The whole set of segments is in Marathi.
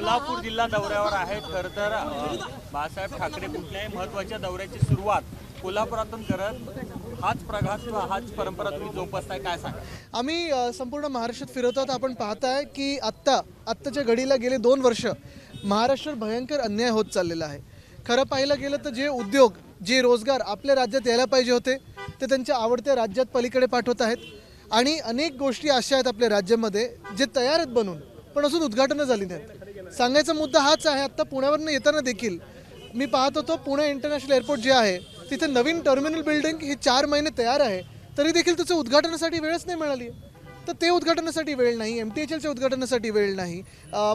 कोल्हापूर जिल्हा दौऱ्यावर आहेत। खरं तर बाळासाहेब ठाकरे कुठल्याही महत्त्वाच्या दौऱ्याची सुरुवात कोल्हापुरातून करत हाच प्रघात किंवा हाच परंपरा तुम्ही जोपासताय, काय सांगा? आम्ही संपूर्ण महाराष्ट्रात फिरवतात। आपण पाहताय की आत्ताच्या घडीला गेले 2 वर्ष महाराष्ट्रात भयंकर अन्याय होत चाललेला आहे। खरं पाहिलं गेलं तर जे उद्योग जे रोजगार आपल्या राज्यात यायला पाहिजे होते ते त्यांच्या आवडत्या राज्यात पलीकडे पाठवत आहेत आणि अनेक गोष्टी अशा आहेत आपल्या राज्यामध्ये जे तयार आहेत बनून पण अजून उद्घाटनं झाली नाहीत। सांगायचा मुद्दा हाच आहे। आत्ता पुण्यावरून येताना देखील मी पाहत होतो पुणे इंटरनॅशनल एअरपोर्ट जे आहे तिथे नवीन टर्मिनल बिल्डिंग ही 4 महिने तयार आहे, तरी देखील त्याचं उद्घाटनासाठी वेळच नाही मिळाली। तर ते उद्घाटनासाठी वेळ नाही, MTHLच्या उद्घाटनासाठी वेळ नाही।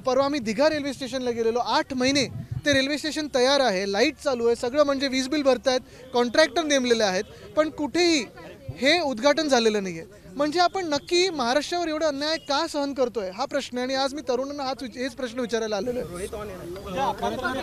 परवा आम्ही दिघा रेल्वे स्टेशनला गेलेलो, 8 महिने ते रेल्वे स्टेशन तयार आहे, लाईट चालू आहे, सगळं म्हणजे वीज बिल भरतायत, कॉन्ट्रॅक्टर नेमलेले आहेत, पण कुठेही हे उद्घाटन झालेलं नाही आहे। म्हणजे आपण नक्की महाराष्ट्रावर एवढा अन्याय का सहन करतोय हा प्रश्न आहे आणि आज मी तरुणांना हेच प्रश्न विचारायला आलेलो आहे।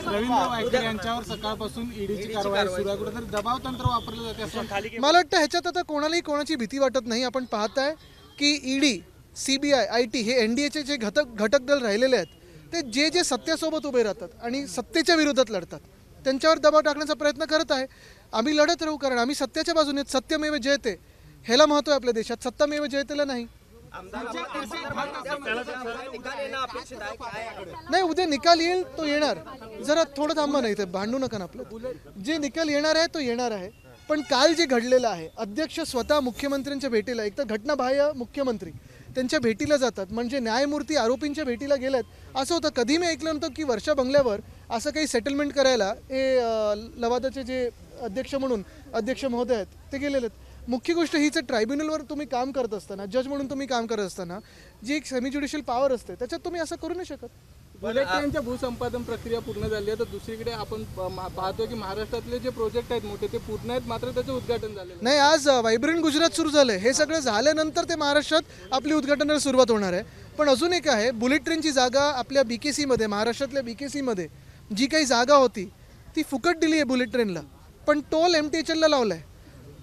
रवींद्र वायकर यांच्यावर सकाळपासून ईडीची कारवाई सुरू आहे, कुठेतरी दबाव तंत्र वापरलं जाते असं मला वाटतं ह्याच्यात आता कोणालाही कोणाची भीती वाटत नाही। आपण पाहताय की ईडी, CBI, IT हे NDAचे जे घटक दल राहिलेले आहेत ते जे सत्तेसोबत उभे राहतात आणि सत्तेच्या विरोधात लढतात त्यांच्यावर दबाव टाकण्याचा प्रयत्न करत आहे। आम्ही लढत राहू, कारण आम्ही सत्याच्या बाजूने, सत्यमेव जयते ह्याला महत्त्व आहे आपल्या देशात, सत्तामेव जयतेला नाही। नाही, उद्या निकाल येईल तो येणार, जरा थोडं थांबा, नाही ते भांडू नका ना आपलं। जे निकाल येणार आहे तो येणार आहे, पण काल जे घडलेलं आहे, अध्यक्ष स्वतः मुख्यमंत्र्यांच्या भेटीला, एक तर घटनाबाह्य मुख्यमंत्री त्यांच्या भेटीला जातात, म्हणजे न्यायमूर्ती आरोपींच्या भेटीला गेलेत असं होतं। कधी मी ऐकलं नव्हतं की वर्षा बंगल्यावर असं काही सेटलमेंट करायला हे लवादाचे जे अध्यक्ष म्हणून अध्यक्ष महोदय आहेत ते गेलेले आहेत। मुख्य गोष्ट हीच, ट्रायब्युनलवर तुम्ही काम करत असताना, जज म्हणून तुम्ही काम करत असताना जी एक सेमी ज्युडिशियल पॉवर असते त्याच्यात तुम्ही असं करू नाही शकत। बुलेट ट्रेनच्या भूसंपादन प्रक्रिया पूर्ण झाली आहे, तर दुसरीकडे आपण पाहतो की महाराष्ट्रातले जे प्रोजेक्ट आहेत मोठे ते पूर्ण आहेत, मात्र त्याचं उद्घाटन झालेलं नाही। आज व्हायब्रंट गुजरात सुरू झालंय, हे सगळं झाल्यानंतर ते महाराष्ट्रात आपली उद्घाटनाला सुरुवात होणार आहे। पण अजून एक आहे, बुलेट ट्रेनची जागा आपल्या BKC मध्ये, महाराष्ट्रातल्या BKC मध्ये जी काही जागा होती ती फुकट दिली आहे बुलेट ट्रेनला, पण टोल MTHLला लावलाय।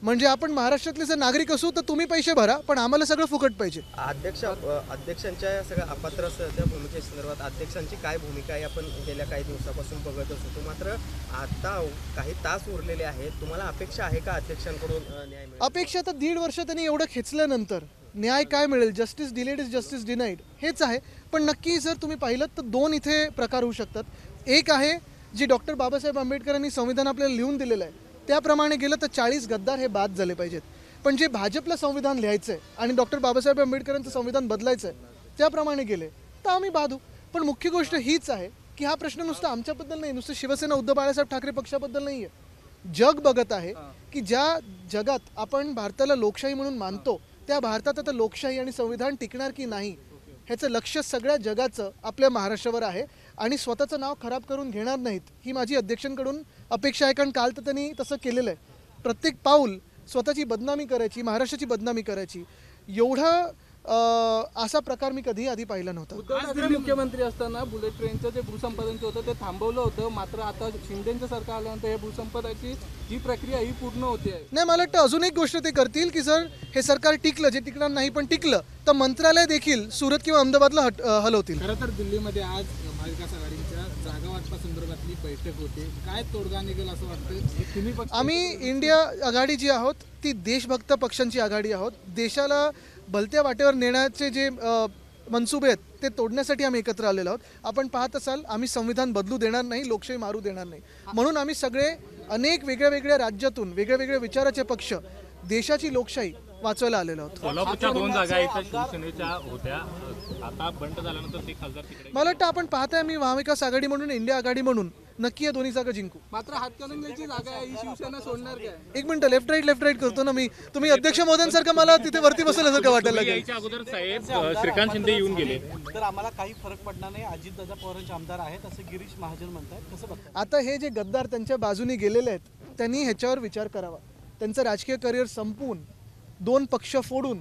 म्हणजे आपण महाराष्ट्रातले जर नागरिक असू तर तुम्ही पैसे भरा, पण आम्हाला सगळं फुकट पाहिजे। अध्यक्षांच्या सगळ्या अपात्र त्या भूमिकेसंदर्भात अध्यक्षांची काय भूमिका आहे आपण गेल्या काही दिवसापासून बघतच होतो, मात्र आता काही तास उरलेले आहेत, तुम्हाला अपेक्षा आहे का अध्यक्षांकडून न्याय मिळेल? अपेक्षा तर 1.5 वर्ष त्यांनी एवढं खेचल्यानंतर न्याय काय मिळेल, justice delayed is justice denied हेच आहे। पण नक्की जर तुम्ही पाहिलं तर 2 इथे प्रकार होऊ शकतात। एक आहे जी डॉक्टर बाबासाहेब आंबेडकरांनी संविधान आपल्याला लिहून दिलेलं आहे त्याप्रमाणे गेलं तर 40 गद्दार हे बाद झाले पाहिजेत, पण जे भाजपला संविधान लिहायचं आहे आणि डॉक्टर बाबासाहेब आंबेडकरांचं संविधान बदलायचं आहे त्याप्रमाणे गेले तर आम्ही बाधू। पण मुख्य गोष्ट हीच आहे की हा प्रश्न नुसता आमच्याबद्दल नाही, नुसतं शिवसेना उद्धव बाळासाहेब ठाकरे पक्षाबद्दल नाही आहे। जग बघत आहे की ज्या जगात आपण भारताला लोकशाही म्हणून मानतो त्या भारतात आता लोकशाही आणि संविधान टिकणार की नाही ह्याचं लक्ष सगळ्या जगाचं आपल्या महाराष्ट्रावर आहे आणि स्वतःचं नाव खराब करून घेणार नाहीत ही माझी अध्यक्षांकडून अपेक्षा आहे। कारण काल तर त्यांनी तसं केलेलं आहे, प्रत्येक पाऊल स्वतःची बदनामी करायची, महाराष्ट्राची बदनामी करायची, एवढा असा प्रकार मी कधी आधी पाहिला नव्हता। उद्धव ठाकरे मुख्यमंत्री असताना बुलेट ट्रेनचं जे भूसंपादनचं होतं ते थांबवलं होतं, मात्र आता शिंदेचं सरकार आल्यानंतर हे भूसंपादनाची जी प्रक्रिया ही पूर्ण होते आहे। नाही, मला वाटतं अजून एक गोष्ट ते करतील की जर हे सरकार टिकलं, जे टिकणार नाही पण टिकलं तर मंत्रालय देखील सुरत किंवा अहमदाबादला हलवतील। खरं तर दिल्लीमध्ये आज महाविकास आघाडीच्या जागा वाटपासंदर्भातली बैठक होते, काय तोडगा निघेल असं वाटतं? आम्ही इंडिया आघाडी जी आहोत ती देशभक्त पक्षांची आघाडी आहोत। देशाला भलत्या वाटेवर नेण्याचे जे मनसुबे आहेत ते तोडण्यासाठी आम्ही एकत्र आलेलो आहोत। आपण पाहत असाल आम्ही संविधान बदलू देणार नाही, लोकशाही मारू देणार नाही, म्हणून आम्ही सगळे अनेक वेगळ्या राज्यातून वेगवेगळ्या विचाराचे पक्ष देशाची लोकशाही वाचवायला आलेलो आहोत। कोल्हापूरच्या 2 जागा इथं शिवसेनेच्या होत्या, आता बंड झाल्यानंतर ते खासदार तिकडे, मला वाटतं आपण पाहताय आम्ही महाविकास आघाडी म्हणून, इंडिया आघाडी म्हणून नक्की या दोन्ही जागा जिंकू। मात्र हातकणंगलेची जागा आहे ही शिवसेना सोडणार काय? एक मिनिट, लेफ्ट राईट करतो ना मी, तुम्ही अध्यक्ष महोदयांसारखं मला तिथे वरती बसल्यासारखं वाटायला लागेल। याच्या अगोदर साहेब श्रीकांत शिंदे येऊन गेले तर आम्हाला काही फरक पडणार नाही, अजितदादा पवारांचे आमदार आहेत असं गिरीश महाजन म्हणतात, कसं बघतात? आता हे जे गद्दार त्यांच्या बाजूने गेलेले आहेत त्यांनी ह्याच्यावर विचार करावा। त्यांचं राजकीय करिअर संपवून 2 पक्ष फोडून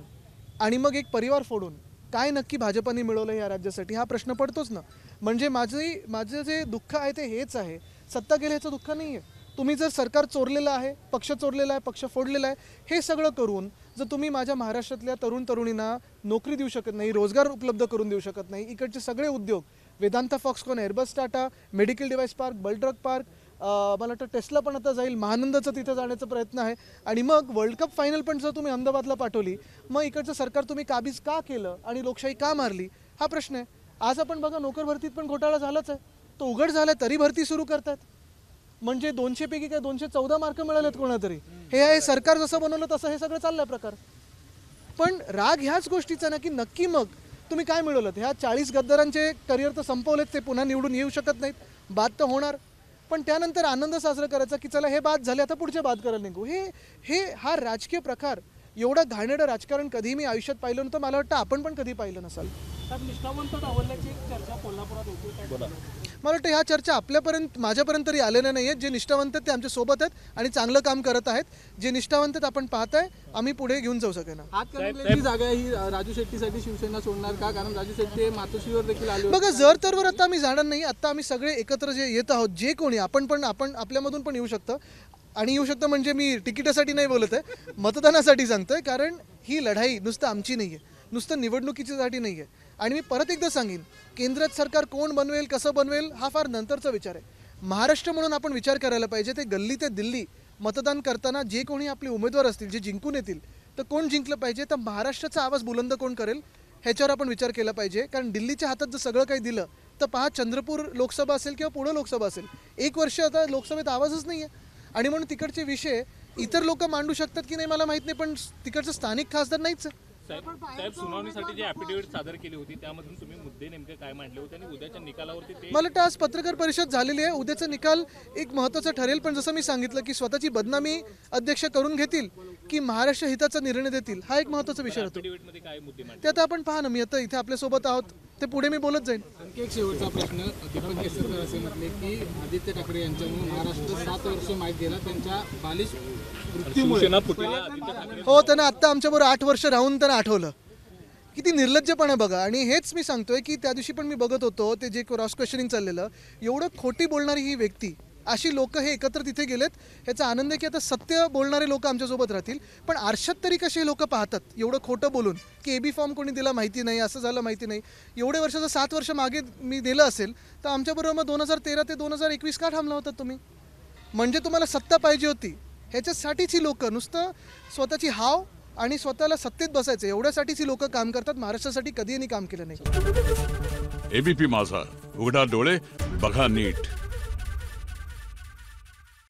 आणि मग एक परिवार फोडून काय नक्की भाजपाने मिळवलं या राज्यासाठी हा प्रश्न पडतोच ना। म्हणजे माझं जे दुःख आहे ते हेच आहे, सत्ता गेल्याचं दुःख नाही आहे। तुम्ही जर सरकार चोरलेलं आहे, पक्ष चोरलेला आहे, पक्ष फोडलेला आहे, हे सगळं करून जर तुम्ही माझ्या महाराष्ट्रातल्या तरुण तरुणींना नोकरी देऊ शकत नाही, रोजगार उपलब्ध करून देऊ शकत नाही, इकडचे सगळे उद्योग Vedanta Foxconn, Airbus Tata, medical device park, bulk drug park, मला वाटतं टेस्ला पण आता जाईल, महानंदाचं तिथं जाण्याचा प्रयत्न आहे. आणि मग वर्ल्ड कप फायनल पण जर तुम्ही अहमदाबादला पाठवली, मग इकडचं सरकार तुम्ही काबीज का केलं आणि लोकशाही का मारली, हा प्रश्न आहे. आज आपण बघा नोकर भरतीत पण घोटाळा झालाच आहे, तो उघड झाला तरी भरती सुरू करतात. म्हणजे 200 पैकी काय 214 मार्क मिळालेत कोणातरी. हे आहे सरकार जसं बनवलं तसं हे सगळं चाललंय प्रकार. पण राग ह्याच गोष्टीचा ना की नक्की मग तुम्ही काय मिळवलं. ह्या 40 गद्दारांचे करिअर तर संपवलेत, ते पुन्हा निवडून येऊ शकत नाहीत, बाद तर होणार, पण त्यानंतर आनंद साजरा करायचा की चला हे बाद झाले आता पुढचे बाद करायला निघू. हा राजकीय प्रकार, एवढं घाणेरडं राजकारण कधी मी आयुष्यात पाहिलं नव्हतं. मला वाटतं आपण पण कधी पाहिलं नसाल. निष्ठावंत डावलल्याची एक चर्चा कोल्हापुरात होती. मला वाटतं ह्या चर्चा आपल्यापर्यंत माझ्यापर्यंत तरी आलेल्या नाही आहेत. जे निष्ठावंत आहेत ते आमच्या सोबत आहेत आणि चांगलं काम करत आहेत. जे निष्ठावंत आहेत आपण पाहताय, आम्ही पुढे घेऊन जाऊ सगळ्यांना. हातकणंगलेची जागा ही राजू शेट्टीसाठी शिवसेना सोडणार का? कारण राजू शेट्टी मातोश्रीवर देखील आले होते. बघा जर तरवर आता आम्ही जाणार नाही. आता आम्ही सगळे एकत्र जे येत आहोत, जे कोणी आपण आपल्यामधून पण येऊ शकतं. आणि येऊ शकतं म्हणजे मी तिकिटासाठी नाही बोलत आहे, मतदानासाठी सांगतोय. कारण ही लढाई नुसतं आमची नाही आहे, नुसतं निवडणुकीच्यासाठी नाही आहे. आणि मी परत एकदा सांगेन, केंद्रात सरकार कोण बनवेल, कसं बनवेल, हा फार नंतरचा विचार आहे. महाराष्ट्र म्हणून आपण विचार करायला पाहिजे. ते गल्ली ते दिल्ली मतदान करताना जे कोणी आपले उमेदवार असतील, जे जिंकून येतील, तर कोण जिंकलं पाहिजे, तर महाराष्ट्राचा आवाज बुलंद कोण करेल ह्याच्यावर आपण विचार केला पाहिजे. कारण दिल्लीच्या हातात जर सगळं काही दिलं तर पहा, चंद्रपूर लोकसभा असेल किंवा पुणे लोकसभा असेल, 1 वर्ष आता लोकसभेत आवाजच नाही आहे. आणि म्हणून तिकडचे विषय इतर लोक मांडू शकतात की नाही मला माहीत नाही, पण तिकडचं स्थानिक खासदार नाहीच आहे. साहेब सुनावणीसाठी जी ॲफिडेव्हिट सादर केली होती त्यामधून तुम्ही मुद्दे नेमके काय मांडले होते आणि उद्याच्या निकालावरती ते मला वाटतं आज पत्रकार परिषद झालेली आहे. उद्याचा निकाल एक महत्त्वाचा ठरेल. पण जसं मी सांगितलं की स्वतःची बदनामी अध्यक्ष करून घेतील की महाराष्ट्र हिताचा निर्णय देतील, हा एक महत्त्वाचा विषय होतो. ॲफिडेव्हिटमध्ये काय मुद्दे मांडले ते आता आपण पहा ना, मी आता इथे आपल्यासोबत आहोत, ते पुढे मी बोलत जाईन. आणखी एक शेवटचा प्रश्न. दीपक केसरकर असे म्हटले की आदित्य ठाकरे यांच्यामुळे महाराष्ट्र 7 वर्ष माहीत गेला, त्यांच्या बालिश मृत्यूमुळे. हो, त्यांना आत्ता आमच्याबरोबर 8 वर्ष राहून त्यांना आठवलं. किती निर्लज्जपणा बघा. आणि हेच मी सांगतोय की त्या दिवशी पण मी बघत होतो ते जे क्रॉस क्वेश्चनिंग चाललेलं, एवढं खोटी बोलणारी ही व्यक्ती, अशी लोक हे एकत्र तिथे गेलेत. ह्याचा आनंद आहे की आता सत्य बोलणारे लोक आमच्यासोबत राहतील. पण आरशात तरी कसे लोक पाहतात एवढं खोटं बोलून की AB फॉर्म कोणी दिला माहिती नाही, असं झालं माहिती नाही. एवढे वर्ष जर 7 वर्ष मागे मी दिलं असेल तर आमच्याबरोबर मग 2013 ते 2021 का थांबला होता तुम्ही? म्हणजे तुम्हाला सत्ता पाहिजे होती, ह्याच्यासाठीच ही लोक नुसतं स्वतःची हाव आणि स्वतःला सत्तेत बसायचं एवढ्यासाठीच ही लोक काम करतात. महाराष्ट्रासाठी कधीही काम केलं नाही. ABP माझा, उघडा डोळे बघा नीट.